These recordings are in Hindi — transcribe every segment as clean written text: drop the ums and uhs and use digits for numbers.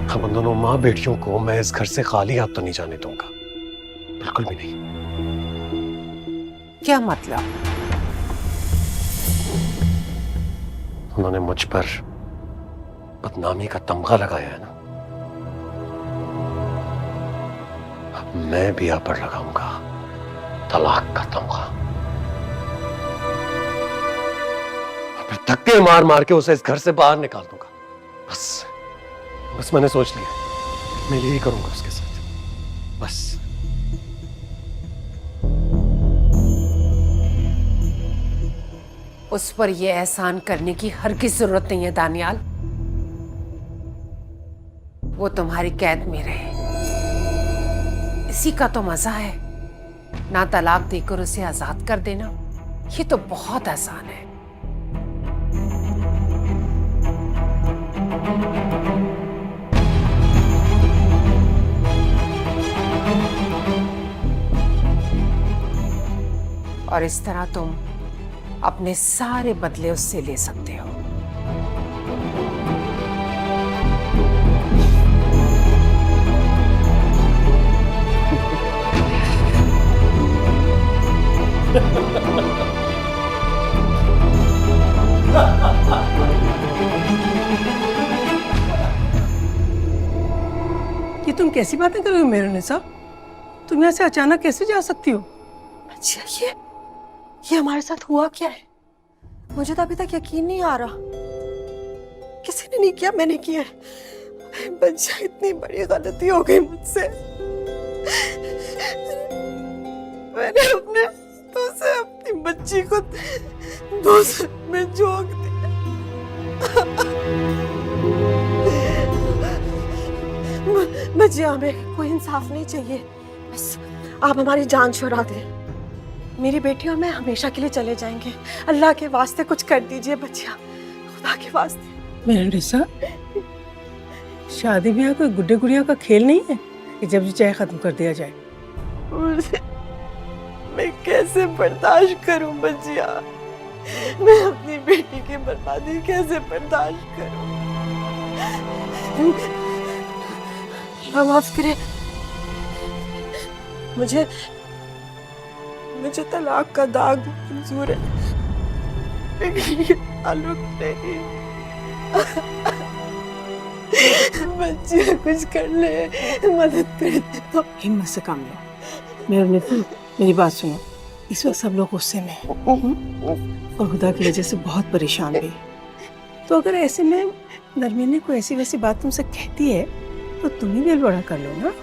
हम उन दोनों माँ बेटियों को मैं इस घर से खाली हाथ तो नहीं जाने दूंगा, बिल्कुल भी नहीं। क्या मतलब? उन्होंने मुझ पर बदनामी का तमगा लगाया है ना, अब मैं भी आप पर लगाऊंगा तलाक का तमगा। और फिर धक्के मार मार के उसे इस घर से बाहर निकाल दूंगा। बस बस मैंने सोच लिया, मैं यही करूंगा उसके साथ, बस। उस पर यह एहसान करने की हरगिज़ जरूरत नहीं है दानियाल। वो तुम्हारी कैद में रहे, इसी का तो मजा है। ना तलाक देकर उसे आजाद कर देना, ये तो बहुत आसान है। और इस तरह तुम अपने सारे बदले उससे ले सकते हो। ये तुम कैसी बातें कर रहे हो मेरे निसा? तुम यहाँ से अचानक कैसे जा सकती हो? अच्छा, ये हमारे साथ हुआ क्या है? मुझे तो अभी तक यकीन नहीं आ रहा। किसी ने नहीं किया, मैंने किया है। बच्चा, इतनी बड़ी गलती हो गई मुझसे। मैंने अपने हाथों से अपनी बच्ची को दूसरे में झोंक दिया। बच्चिया, हमें कोई इंसाफ नहीं चाहिए। बस आप हमारी जान छुड़ा दें। मेरी बेटी और मैं हमेशा के लिए चले जाएंगे। अल्लाह के वास्ते कुछ कर दीजिए बच्चिया, खुदा के वास्ते। मेरे निसा, शादी ब्याह कोई गुड्डे गुड़िया का खेल नहीं है कि जब जी चाहे खत्म कर दिया जाए। मैं कैसे बर्दाश्त करूं बच्चिया? मैं अपनी बेटी की बर्बादी कैसे बर्दाश्त करूं? माफ करे, मुझे तलाक का दाग मंजूर है, लेकिन ये ताल्लुक नहीं। बच्चे कुछ कर ले, मदद कर दे तो। हिम्मत से काम लो। मेरी बात सुनो, इस वक्त सब लोग गुस्से में हैं और खुदा की वजह से बहुत परेशान भी। तो अगर ऐसे में नरमीन ने कोई ऐसी वैसी बात तुमसे कहती है तो तुम ही दिल बड़ा कर लो ना।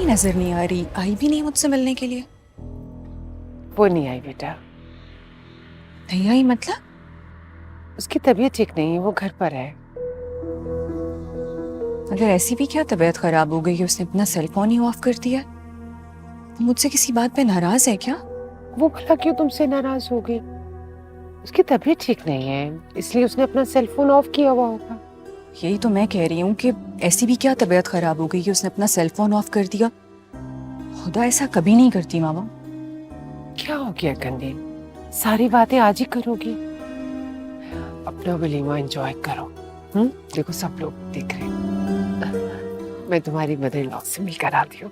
नजर नहीं आ रही, आई भी नहीं मुझसे मिलने के लिए। वो नहीं आई बेटा। नहीं आई मतलब? उसकी तबीयत ठीक नहीं है, वो घर पर है। अगर ऐसी भी क्या तबीयत खराब हो गई है, उसने अपना सेल फोन ही ऑफ कर दिया? मुझसे किसी बात पे नाराज है क्या? वो भला क्यों तुमसे नाराज हो गई? उसकी तबीयत ठीक नहीं है, इसलिए उसने अपना सेल फोन ऑफ किया हुआ होगा। यही तो मैं कह रही हूँ कि ऐसी भी क्या तबीयत खराब हो गई कि उसने अपना सेल फोन ऑफ कर दिया? खुदा ऐसा कभी नहीं करती मामा। क्या हो गया कंदी? सारी बातें आज ही करोगी? अपना वलीमा एंजॉय करो। देखो सब लोग देख रहे हैं। मैं तुम्हारी मदर इन लॉ से मिलकर आती हूँ।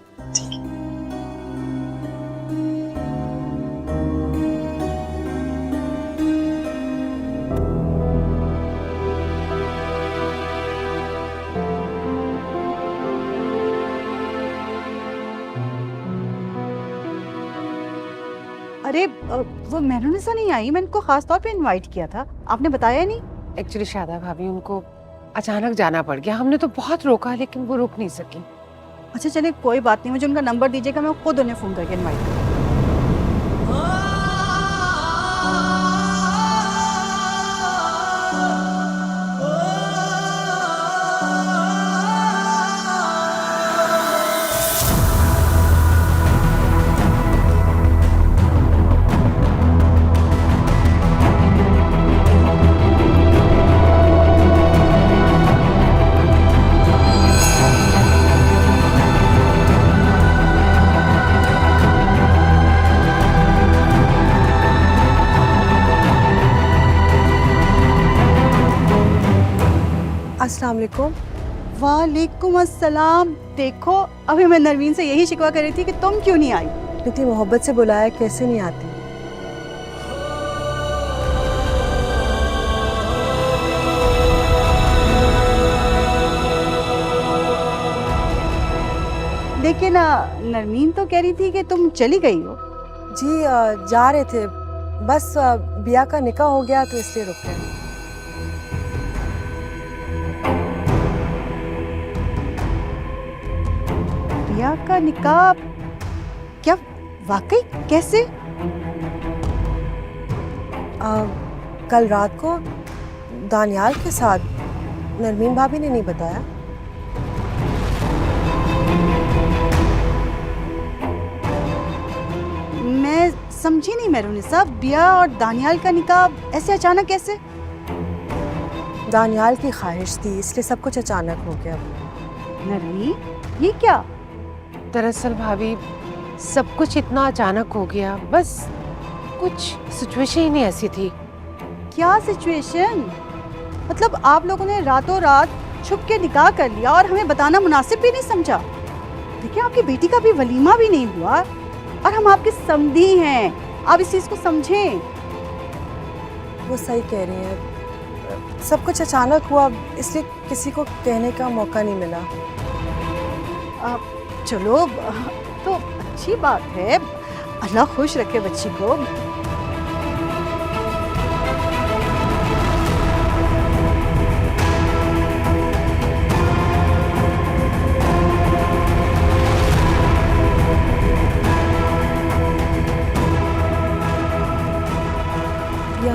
अरे वो मेहरुनिसा नहीं आई, मैंने उनको खास तौर पे इनवाइट किया था, आपने बताया नहीं? एक्चुअली शादा भाभी उनको अचानक जाना पड़ गया। हमने तो बहुत रोका लेकिन वो रुक नहीं सकी। अच्छा चलिए कोई बात नहीं, मुझे उनका नंबर दीजिएगा, मैं खुद उन्हें फ़ोन करके इनवाइट करूँगी। अस्सलाम वालेकुम। वालेकुम अस्सलाम। देखो अभी मैं नरवीन से यही शिकवा कर रही थी कि तुम क्यों नहीं आई। इतनी मोहब्बत से बुलाया, कैसे नहीं आती। देखिए ना, नरमीन तो कह रही थी कि तुम चली गई हो। जी जा रहे थे, बस बिया का निकाह हो गया तो इसलिए रुक गए। बिया का निकाह? क्या वाकई? कैसे? कल रात को दानियाल के साथ। नरमीन भाभी ने नहीं बताया। मैं समझी नहीं मेहरुनिसा, बिया और दानियाल का निकाह ऐसे अचानक कैसे? दानियाल की ख्वाहिश थी इसलिए सब कुछ अचानक हो गया। नरमीन ये क्या? दरअसल भाभी सब कुछ इतना अचानक हो गया, बस कुछ सिचुएशन ही ऐसी थी। क्या सिचुएशन? मतलब आप लोगों ने रातों रात छुप के निकाह कर लिया और हमें बताना मुनासिब भी नहीं समझा? देखिए आपकी बेटी का भी वलीमा भी नहीं हुआ और हम आपके समधी हैं, आप इस चीज को समझें। वो सही कह रही हैं, सब कुछ अचानक हुआ इसलिए किसी को कहने का मौका नहीं मिला। चलो तो अच्छी बात है, अल्लाह खुश रखे बच्ची को।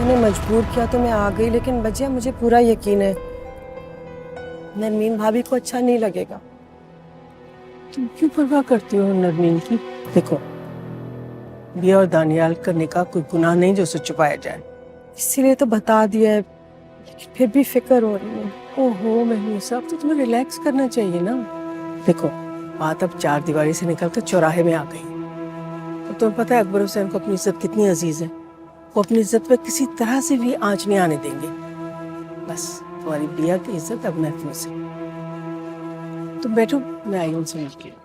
ने मजबूर किया तो मैं आ गई, लेकिन बजिया मुझे पूरा यकीन है नरमीन भाभी को अच्छा नहीं लगेगा। तुम क्यों परवाह करती हो नरमीन की? देखो बिया और दानियाल का निकाह कोई गुनाह नहीं जो उसे छुपाया जाए, इसीलिए तो बता दिया है, लेकिन फिर भी फिक्र हो रही है। ओहो महमूद साहब, तो तुम्हें रिलैक्स करना चाहिए ना। देखो बात अब चार दीवारी से निकलकर चौराहे में आ गई। तो तुम्हें पता है अकबर हुसैन को अपनी इज्जत कितनी अजीज है, वो अपनी इज्जत पे किसी तरह से भी आंच नहीं आने देंगे। बस तुम्हारी बिया की इज्जत अब महफूज है। तुम बैठो, मैं आई उनसे मिलके।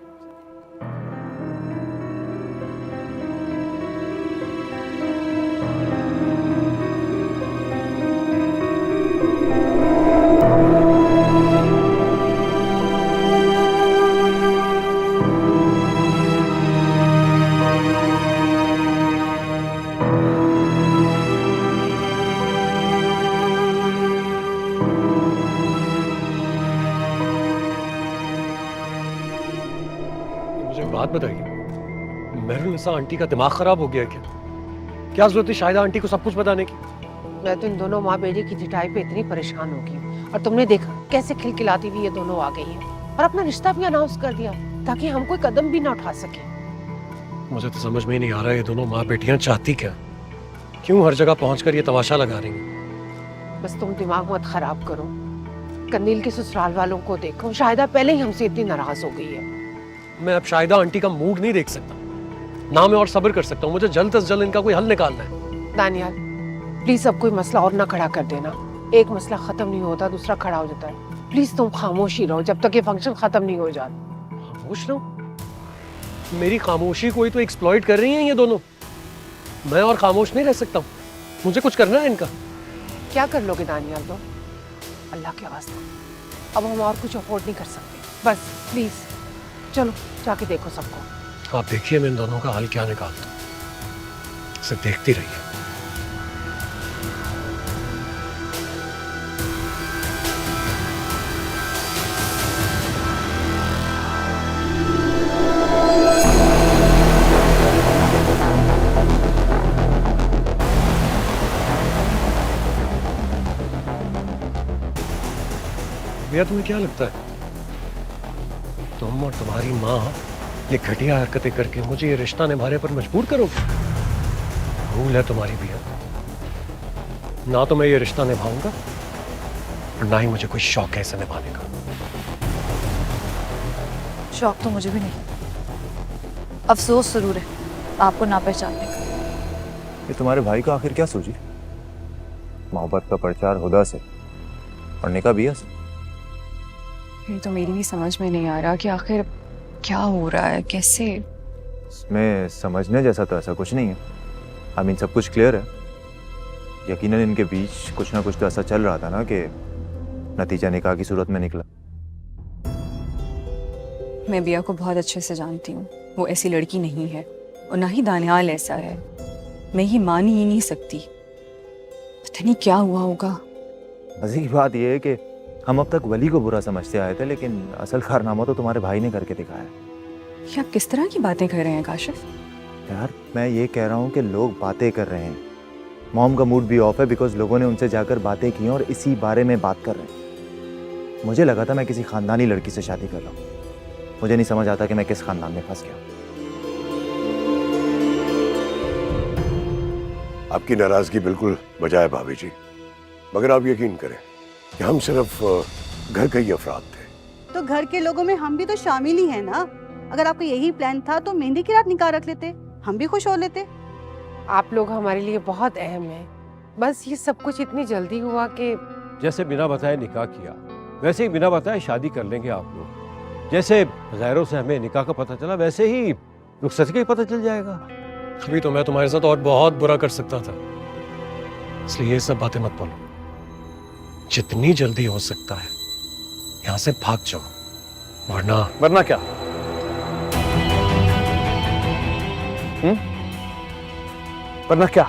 बात बताइए, मेहरुनिसा आंटी का दिमाग खराब हो गया क्या? क्या जरूरत है शाहिदा आंटी को सब कुछ बताने की? मैं तो इन दोनों माँ बेटी की जिटाई पे इतनी परेशान हो गई, और तुमने देखा कैसे खिलखिलाती हुई ये दोनों आ गई हैं और अपना रिश्ता भी अनाउंस कर दिया ताकि हम कोई कदम भी ना उठा सके। मुझे तो समझ में ही नहीं आ रहा ये दोनों माँ बेटियां चाहती क्या? क्यों हर जगह पहुंचकर ये तमाशा लगा रही हैं? बस तुम दिमाग मत खराब करो, कंदील के ससुराल वालों को देखो, शाहिदा पहले ही हमसे इतनी नाराज हो गई है। मैं अब शाहिदा आंटी का मूड नहीं देख सकता, ना मैं और सब्र कर सकता हूँ। मुझे जल्द से जल्द इनका कोई हल निकालना है। दानियाल, प्लीज अब कोई मसला और ना खड़ा कर देना। एक मसला खत्म नहीं होता दूसरा खड़ा हो जाता है। प्लीज तुम खामोश ही रहो जब तक ये फंक्शन खत्म नहीं हो जाता। खामोश रहो? मेरी खामोशी कोई तो एक्सप्लॉइट कर रही हैं ये दोनों। मैं और खामोश नहीं रह सकता हूँ, मुझे कुछ करना है इनका। क्या कर लोगे दानियाल तुम? अल्लाह के वास्ते अब हम और कुछ अफोर्ड नहीं कर सकते। बस प्लीज चलो जाके देखो सबको। आप देखिए मैं इन दोनों का हाल क्या निकालता हूँ, सिर्फ देखती रहिए। भैया तुम्हें क्या लगता है तुम और तुम्हारी माँ ये घटिया हरकतें करके मुझे ये रिश्ता निभाने पर मजबूर करोगे? भूल है तुम्हारी भैया, ना तो मैं ये रिश्ता निभाऊंगा और ना ही मुझे कोई शौक है इसे निभाने का। शौक तो मुझे भी नहीं, अफसोस जरूर है आपको ना पहचानने का। ये तुम्हारे भाई को आखिर क्या सूझी? मोहब्बत का प्रचार हुदा से और निकाह बिया से। ये तो मेरी भी समझ में नहीं आ रहा कि आखिर क्या हो रहा है, कैसे। इसमें समझने जैसा तो ऐसा कुछ नहीं है। आई मीन सब कुछ क्लियर है। यकीनन इनके बीच कुछ ना कुछ तो ऐसा चल रहा था ना कि नतीजा निकाह की सूरत में निकला। मैं बिया को बहुत अच्छे से जानती हूँ, वो ऐसी लड़की नहीं है और ना ही दानियाल ऐसा है। मैं ये मान ही नहीं सकती, पता नहीं क्या हुआ होगा। मजे की बात यह है कि हम अब तक वली को बुरा समझते आए थे, लेकिन असल कारनामा तो तुम्हारे भाई ने करके दिखाया। ये आप किस तरह की बातें कर रहे हैं काशिफ? यार मैं ये कह रहा हूँ कि लोग बातें कर रहे हैं। मॉम का मूड भी ऑफ है बिकॉज लोगों ने उनसे जाकर बातें की और इसी बारे में बात कर रहे हैं। मुझे लगा था मैं किसी खानदानी लड़की से शादी कर रहा हूँ, मुझे नहीं समझ आता कि मैं किस खानदान में फंस गया। आपकी नाराजगी बिल्कुल बजाय है भाभी जी, मगर आप यकीन करें कि हम सिर्फ घर के ही अफराद थे। तो घर के लोगों में हम भी तो शामिल ही हैं ना। अगर आपका यही प्लान था तो मेहंदी की रात निकाह रख लेते, हम भी खुश हो लेते। आप लोग हमारे लिए बहुत अहम हैं। बस ये सब कुछ इतनी जल्दी हुआ कि जैसे बिना बताए निकाह किया वैसे ही बिना बताए शादी कर लेंगे आप लोग। जैसे गैरों से हमें निकाह का पता चला वैसे ही रुखसती का ही पता चल जाएगा। अभी तो मैं तुम्हारे साथ और बहुत बुरा कर सकता था, इसलिए ये सब बातें मत बोलो। जितनी जल्दी हो सकता है यहां से भाग जाओ, वरना क्या? वरना क्या?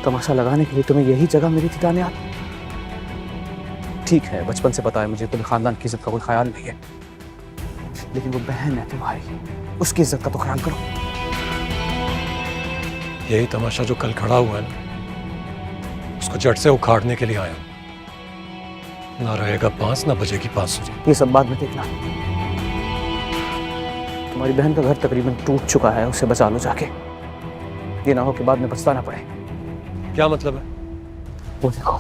तमाशा लगाने के लिए तुम्हें यही जगह मिली थी दानियाल? ठीक है, बचपन से पता है मुझे तुम्हें खानदान की इज्जत का कोई ख्याल नहीं है, लेकिन वो बहन है तुम्हारी, उसकी इज्जत का तो ख्याल करो। यही तमाशा जो कल खड़ा हुआ है ना, उसको जड़ से उखाड़ने के लिए आया हूं। ना रहेगा बांस ना बजेगी बांसुरी। ये सब बाद में देखना। तुम्हारी बहन का घर तकरीबन टूट चुका है, उसे बचा लो जाके, ये ना हो कि बाद में पछताना पड़े। क्या मतलब है? वो देखो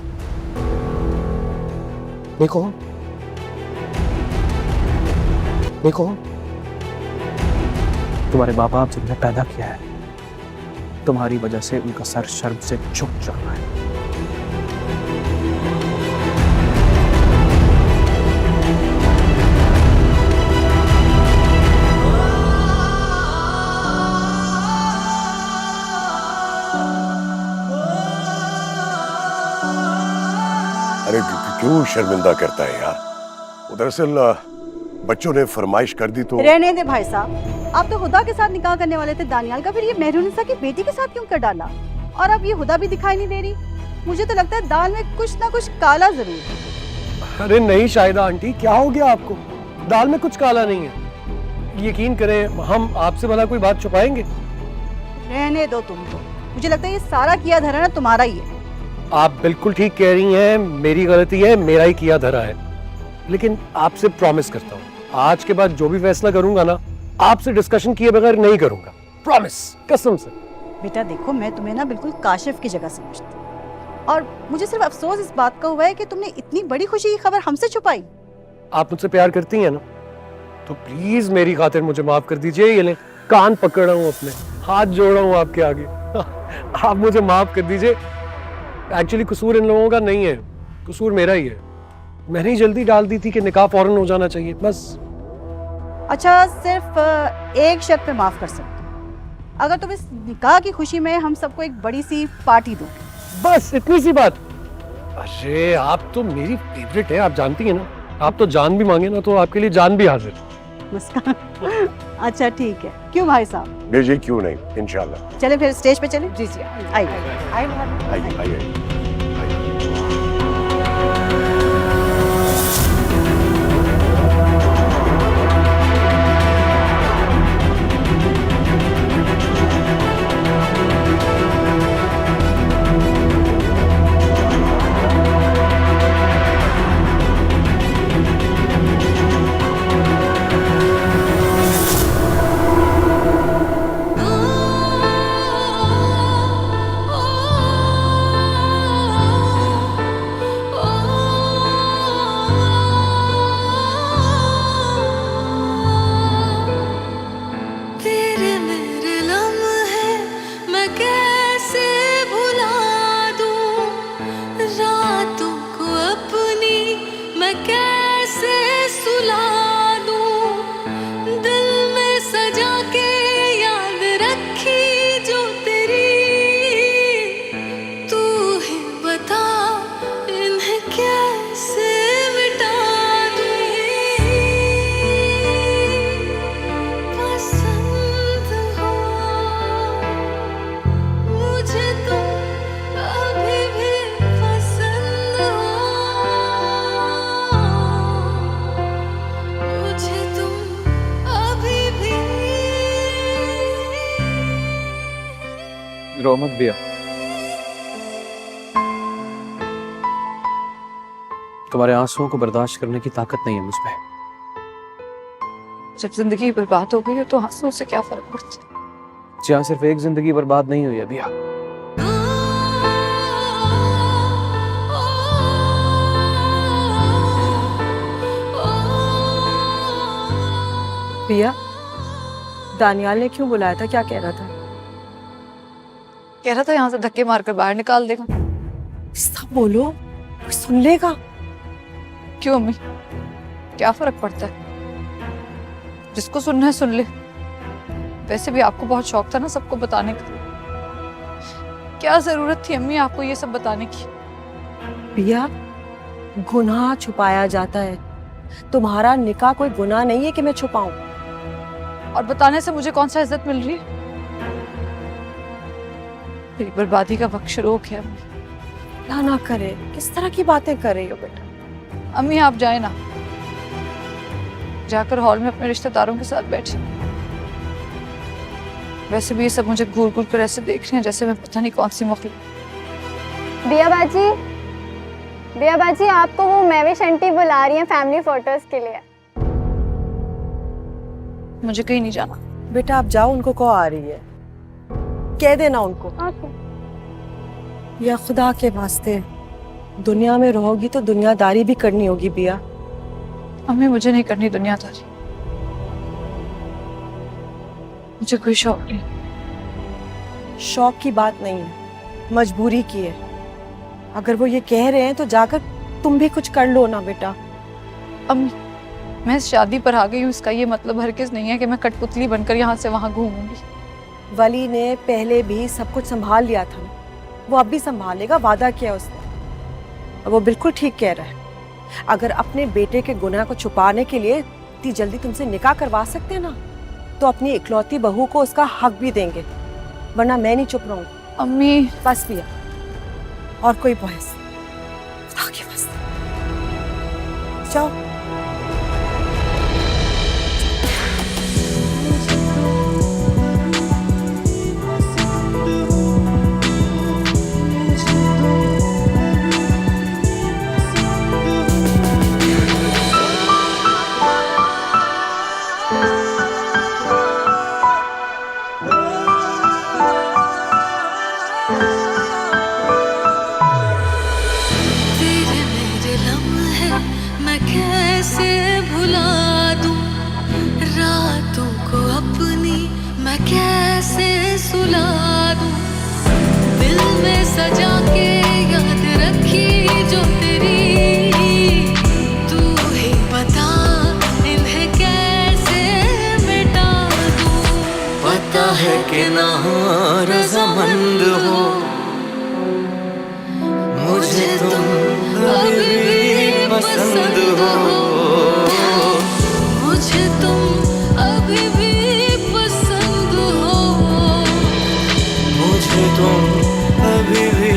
देखो देखो, तुम्हारे बाप बाप जिन्हें पैदा किया है, तुम्हारी वजह से उनका सर शर्म से झुक चुका है। अरे क्यों शर्मिंदा करता है यार? वो दरअसल बच्चों ने फरमाइश कर दी तो। रहने दे भाई साहब, आप तो हुदा के साथ निकाह करने वाले थे दानियाल का, फिर ये मेहरुनिसा की बेटी के साथ क्यों कर डाला? और अब ये हुदा भी दिखाई नहीं दे रही। मुझे तो लगता है दाल में कुछ ना कुछ काला जरूर है। अरे नहीं शाहिदा आंटी, क्या हो गया आपको? दाल में कुछ काला नहीं है, यकीन करें, हम आपसे भला कोई बात छुपाएंगे? रहने दो तुम तो, मुझे लगता है ये सारा किया धरा ना तुम्हारा ही है। आप बिल्कुल ठीक कह रही हैं, मेरी गलती है, मेरा ही किया धरा है। लेकिन आपसे प्रॉमिस करता हूँ, आज के बाद जो भी फैसला करूंगा ना, आपसे डिस्कशन किए बगैर नहीं करूंगा। प्रॉमिस, कसम से। बेटा देखो, मैं तुम्हें ना बिल्कुल काशिफ की जगह समझती हूँ, और मुझे सिर्फ अफसोस इस बात का हुआ है कि तुमने इतनी बड़ी खुशी की खबर हमसे छुपाई। आप मुझसे प्यार करती हैं ना, तो प्लीज मेरी खातिर मुझे माफ कर दीजिए। ये ले, कान पकड़ रहा हूँ अपने, हाथ जोड़ रहा हूँ आपके आगे। आप मुझे माफ कर दीजिए। एक्चुअली कसूर इन लोगों का नहीं है, कसूर मेरा ही है। मैंने ही जल्दी डाल दी थी कि निकाह फौरन हो जाना चाहिए, बस। अच्छा, सिर्फ एक शर्त पे माफ कर सकते हो, अगर तुम इस निकाह की खुशी में हम सबको एक बड़ी सी पार्टी दो। बस इतनी सी बात। अरे आप तो मेरी फेवरेट है, आप जानती हैं ना। आप तो जान भी मांगे ना तो आपके लिए जान भी हाजिर। मुस्कान। अच्छा ठीक है, क्यों भाई साहब? नहीं जी, क्यों नहीं, इंशाल्लाह। चले फिर स्टेज पे चले। जी जी आइए आइए आइए। रो मत भैया, तुम्हारे आंसुओं को बर्दाश्त करने की ताकत नहीं है मुझ में। जब जिंदगी बर्बाद हो गई है तो आंसू से क्या फर्क पड़ता है? जहाँ सिर्फ एक जिंदगी बर्बाद नहीं हुई है भैया। पिया, दानियाल ने क्यों बुलाया था? क्या कह रहा था? कह रहा था यहाँ से धक्के मारकर बाहर निकाल देगा। सब बोलो, कोई सुन लेगा। क्यों अम्मी, क्या फर्क पड़ता है? जिसको सुनना है सुन ले। वैसे भी आपको बहुत शौक था ना सबको बताने का। क्या जरूरत थी अम्मी आपको ये सब बताने की? पिया, गुनाह छुपाया जाता है। तुम्हारा निकाह कोई गुनाह नहीं है कि मैं छुपाऊं। और बताने से मुझे कौन सा इज्जत मिल रही है? मेरी बर्बादी का वक्त शुरू हो गया अम्मी। ना करे, किस तरह की बातें कर रही हो बेटा? अम्मी आप जाए ना, जाकर हॉल में अपने रिश्तेदारों के साथ बैठे। वैसे भी ये सब मुझे घूर घूर कर ऐसे देख रहे हैं जैसे मैं पता नहीं कौन सी मखलूक। बिया बाजी आपको वो महविश आंटी बुला रही हैं फैमिली फोटोज के लिए। मुझे कहीं नहीं जाना। बेटा आप जाओ, उनको कॉल आ रही है, कह देना उनको। या खुदा के वास्ते, दुनिया में रहोगी तो दुनियादारी भी करनी होगी बिया। अम्मी मुझे नहीं करनी दुनियादारी, मुझे कोई शौक नहीं। शौक की बात नहीं है, मजबूरी की है। अगर वो ये कह रहे हैं तो जाकर तुम भी कुछ कर लो ना बेटा। अम्मी मैं इस शादी पर आ गई हूँ, इसका ये मतलब हरगिज नहीं है कि मैं कठपुतली बनकर यहाँ से वहाँ घूमूंगी। वली ने पहले भी सब कुछ संभाल लिया था ना, वो अब भी संभालेगा, वादा किया उसने। और वो बिल्कुल ठीक कह रहा है। अगर अपने बेटे के गुनाह को छुपाने के लिए इतनी जल्दी तुमसे निकाह करवा सकते हैं ना, तो अपनी इकलौती बहू को उसका हक भी देंगे, वरना मैं नहीं चुप रहूंगी। अम्मी बस पिया, और कोई बहस आगे बस जाओ। मैं कैसे भुला दूं मैं कैसे सुला दूं दिल में सजा के याद रखी जो तेरी, तू ही बता इन्हें कैसे मिटा दूं। पता है कि ना रज़ामंद हो मुझे तुम अभी भी पसंद हो, मुझे तुम अभी भी पसंद हो, मुझे तुम अभी भी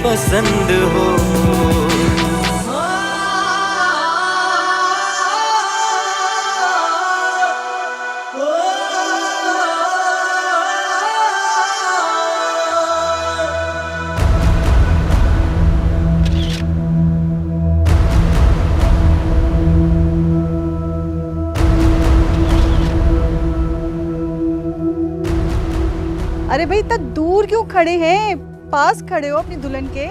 पसंद हो। अरे भाई इतना दूर क्यों खड़े हैं? पास खड़े हो अपनी दुल्हन के।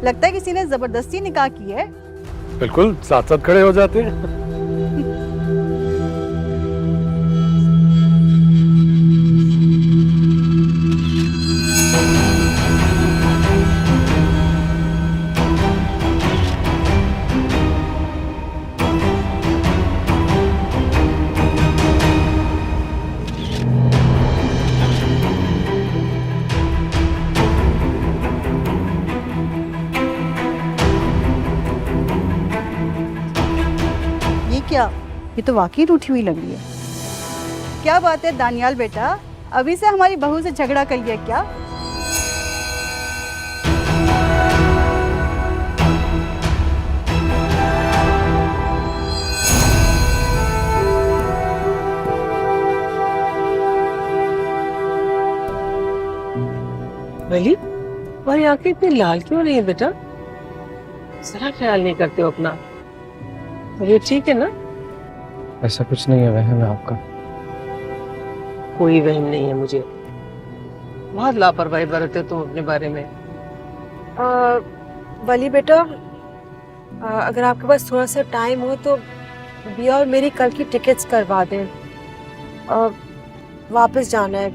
लगता है किसी ने जबरदस्ती निकाह की है। बिल्कुल, साथ साथ खड़े हो जाते हैं। क्या, ये तो वाकई रूठी हुई लग रही है। क्या बात है दानियाल बेटा, अभी से हमारी बहू से झगड़ा कर लिया क्या? वली, तुम्हारी आंखें इतनी लाल क्यों रही है बेटा? जरा ख्याल नहीं करते हो अपना। ये ठीक है ना? ऐसा कुछ नहीं है, वहम है आपका। कोई वहम नहीं है मुझे। बहुत लापरवाही बरतते तुम अपने बारे में। वली बेटा, अगर आपके पास थोड़ा सा टाइम हो तो बिया और मेरी कल की टिकट्स करवा दें। वापस जाना है,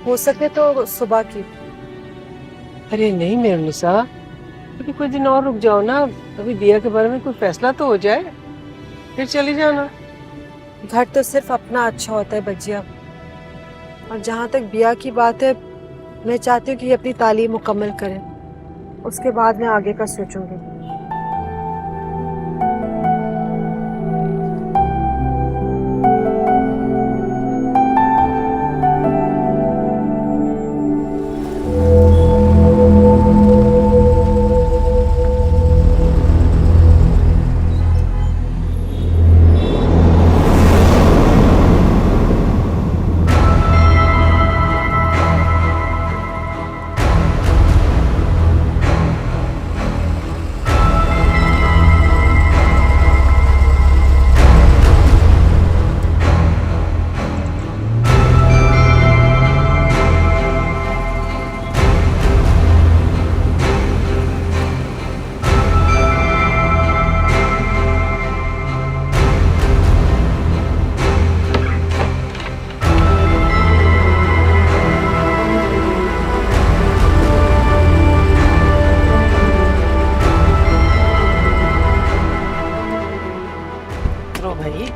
हो सके तो सुबह की। अरे नहीं मेरुनिसा, अभी कुछ दिन और रुक जाओ ना। अभी बिया के बारे में कोई फैसला तो हो जाए, फिर चली जाना। घर तो सिर्फ अपना अच्छा होता है बच्चिया, और जहाँ तक बिया की बात है, मैं चाहती हूँ कि ये अपनी तालीम मुकम्मल करें, उसके बाद मैं आगे का सोचूंगी।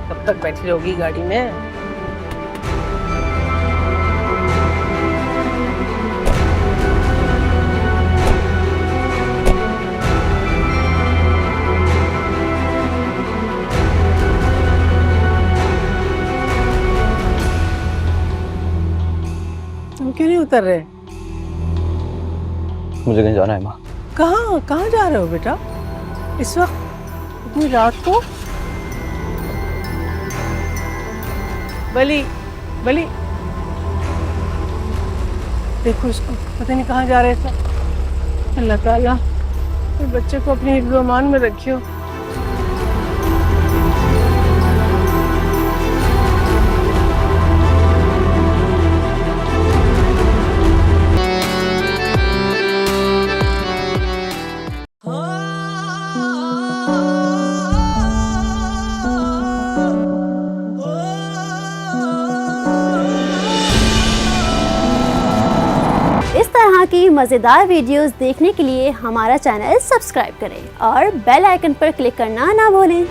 कब तक बैठी रहोगी गाड़ी में? तुम क्यों नहीं उतर रहे? मुझे कहीं जाना है माँ। कहाँ कहाँ जा रहे हो बेटा इस वक्त, इतनी रात को? बली बली, देखो इसको, पता नहीं कहाँ जा रहे थे। अल्लाह ताला तो बच्चे को अपने हिफ्ज़-ओ-अमान में रखियो। तरह की मज़ेदार वीडियोस देखने के लिए हमारा चैनल सब्सक्राइब करें और बेल आइकन पर क्लिक करना ना भूलें।